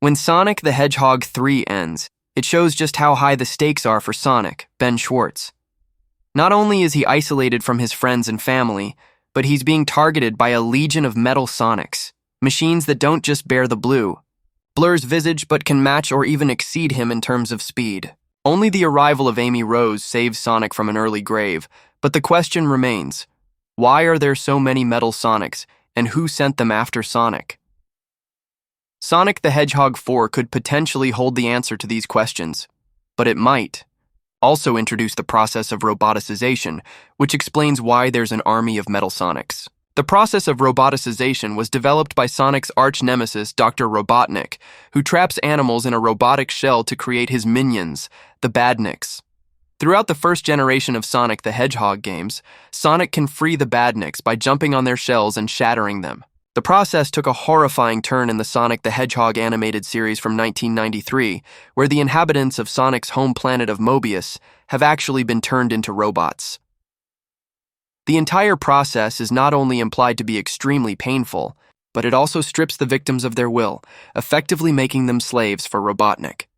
When Sonic the Hedgehog 3 ends, it shows just how high the stakes are for Sonic, Ben Schwartz. Not only is he isolated from his friends and family, but he's being targeted by a legion of metal Sonics, machines that don't just bear the blur's visage but can match or even exceed him in terms of speed. Only the arrival of Amy Rose saves Sonic from an early grave, but the question remains, why are there so many metal Sonics, and who sent them after Sonic? Sonic the Hedgehog 4 could potentially hold the answer to these questions, but it might also introduce the process of roboticization, which explains why there's an army of metal Sonics. The process of roboticization was developed by Sonic's arch-nemesis, Dr. Robotnik, who traps animals in a robotic shell to create his minions, the Badniks. Throughout the first generation of Sonic the Hedgehog games, Sonic can free the Badniks by jumping on their shells and shattering them. The process took a horrifying turn in the Sonic the Hedgehog animated series from 1993, where the inhabitants of Sonic's home planet of Mobius have actually been turned into robots. The entire process is not only implied to be extremely painful, but it also strips the victims of their will, effectively making them slaves for Robotnik.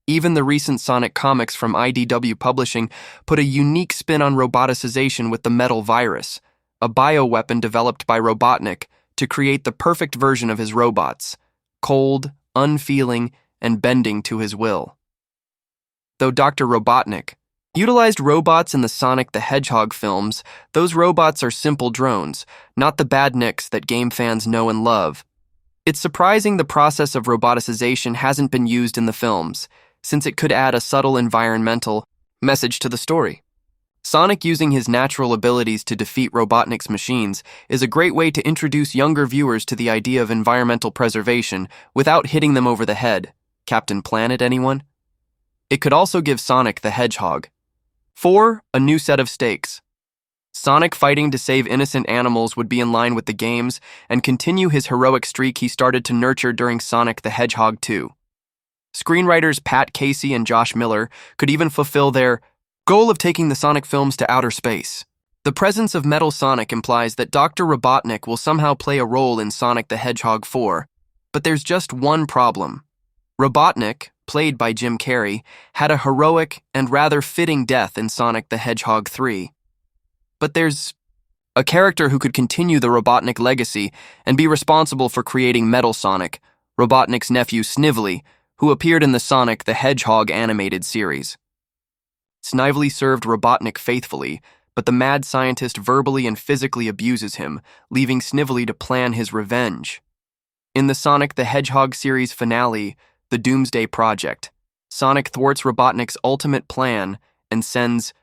Even the recent Sonic comics from IDW Publishing put a unique spin on roboticization with the Metal Virus, a bioweapon developed by Robotnik to create the perfect version of his robots, cold, unfeeling, and bending to his will. Though Dr. Robotnik utilized robots in the Sonic the Hedgehog films, those robots are simple drones, not the badniks that game fans know and love. It's surprising the process of roboticization hasn't been used in the films, since it could add a subtle environmental message to the story. Sonic using his natural abilities to defeat Robotnik's machines is a great way to introduce younger viewers to the idea of environmental preservation without hitting them over the head. Captain Planet, anyone? It could also give Sonic the Hedgehog 4 a new set of stakes. Sonic fighting to save innocent animals would be in line with the games and continue his heroic streak he started to nurture during Sonic the Hedgehog 2. Screenwriters Pat Casey and Josh Miller could even fulfill their goal of taking the Sonic films to outer space. The presence of Metal Sonic implies that Dr. Robotnik will somehow play a role in Sonic the Hedgehog 4, but there's just one problem. Robotnik, played by Jim Carrey, had a heroic and rather fitting death in Sonic the Hedgehog 3. But there's a character who could continue the Robotnik legacy and be responsible for creating Metal Sonic, Robotnik's nephew Snively, who appeared in the Sonic the Hedgehog animated series. Snively served Robotnik faithfully, but the mad scientist verbally and physically abuses him, leaving Snively to plan his revenge. In the Sonic the Hedgehog series finale, The Doomsday Project, Sonic thwarts Robotnik's ultimate plan and sends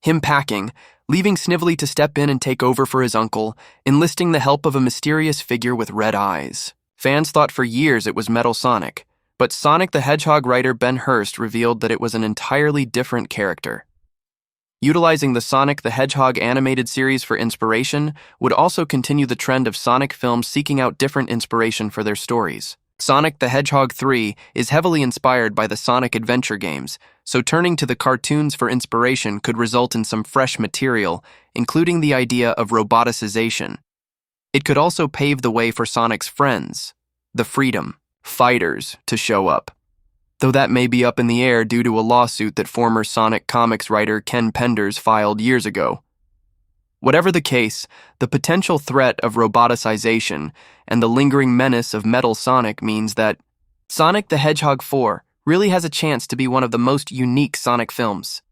him packing, leaving Snively to step in and take over for his uncle, enlisting the help of a mysterious figure with red eyes. Fans thought for years it was Metal Sonic, but Sonic the Hedgehog writer Ben Hurst revealed that it was an entirely different character. Utilizing the Sonic the Hedgehog animated series for inspiration would also continue the trend of Sonic films seeking out different inspiration for their stories. Sonic the Hedgehog 3 is heavily inspired by the Sonic adventure games, so turning to the cartoons for inspiration could result in some fresh material, including the idea of roboticization. It could also pave the way for Sonic's friends, the Freedom Fighters, to show up, though that may be up in the air due to a lawsuit that former Sonic comics writer Ken Penders filed years ago. Whatever the case, the potential threat of roboticization and the lingering menace of Metal Sonic means that Sonic the Hedgehog 4 really has a chance to be one of the most unique Sonic films.